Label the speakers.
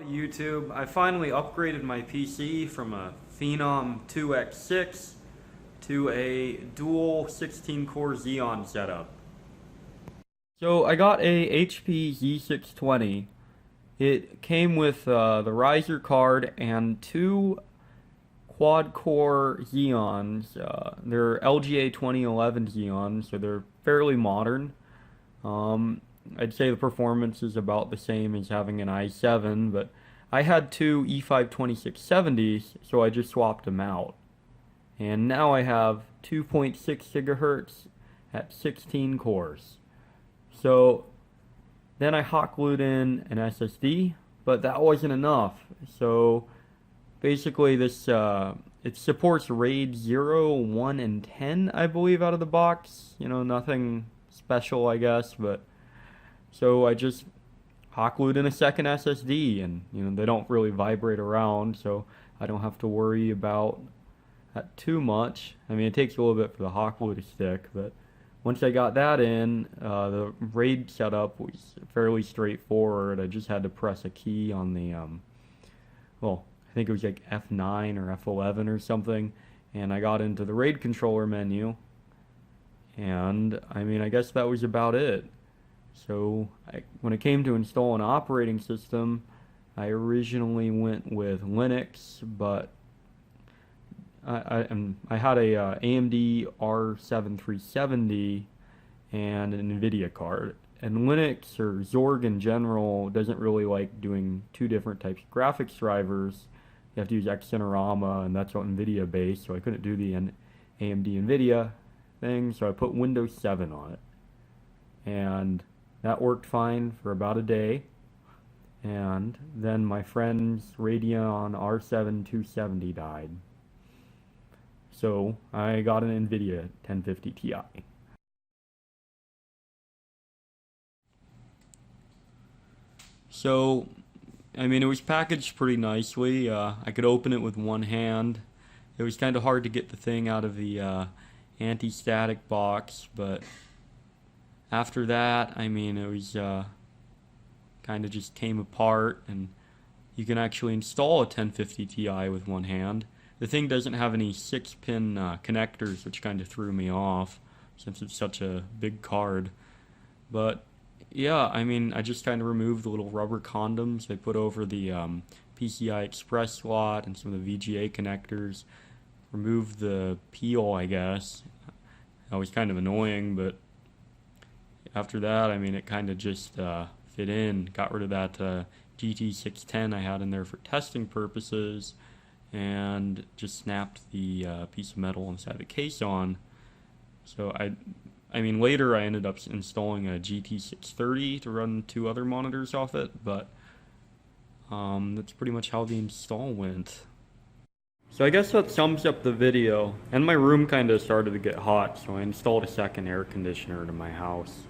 Speaker 1: YouTube, I finally upgraded my PC from a Phenom 2x6 to a dual 16-core Xeon setup. So I got a HP Z620. It came with the riser card and two quad-core Xeons. They're LGA 2011 Xeons, so they're fairly modern. I'd say the performance is about the same as having an i7, but I had two E5 2670s, so I just swapped them out. And now I have 2.6 gigahertz at 16 cores. So then I hot glued in an SSD, but that wasn't enough. So basically it supports RAID 0, 1, and 10, I believe, out of the box. You know, nothing special, I guess, but so I just hot glued in a second SSD, and they don't really vibrate around, so I don't have to worry about that too much. I mean, it takes a little bit for the hot glue to stick, but once I got that in, the RAID setup was fairly straightforward. I just had to press a key on the well, I think it was like F9 or F11 or something, and I got into the RAID controller menu, and I mean, I guess that was about it. So when it came to install an operating system, I originally went with Linux, but I had a AMD R7 and an NVIDIA card. And Linux, or Zorg in general, doesn't really like doing two different types of graphics drivers. You have to use Xenorama, and that's on NVIDIA based, so I couldn't do the AMD NVIDIA thing, so I put Windows 7 on it. And that worked fine for about a day. And then my friend's Radeon R7 270 died. So I got an NVIDIA 1050 Ti. So, I mean, it was packaged pretty nicely. I could open it with one hand. It was kind of hard to get the thing out of the anti-static box, but after that, I mean, it was kind of just came apart, and you can actually install a 1050 Ti with one hand. The thing doesn't have any 6-pin connectors, which kind of threw me off since it's such a big card. But yeah, I mean, I just kind of removed the little rubber condoms they put over the PCI Express slot and some of the VGA connectors. Removed the peel, I guess. That was kind of annoying, but after that, I mean, it kind of just fit in. Got rid of that GT610 I had in there for testing purposes, and just snapped the piece of metal inside the case on. So I mean, later I ended up installing a GT630 to run two other monitors off it, but that's pretty much how the install went. So I guess that sums up the video. And my room kind of started to get hot, so I installed a second air conditioner to my house.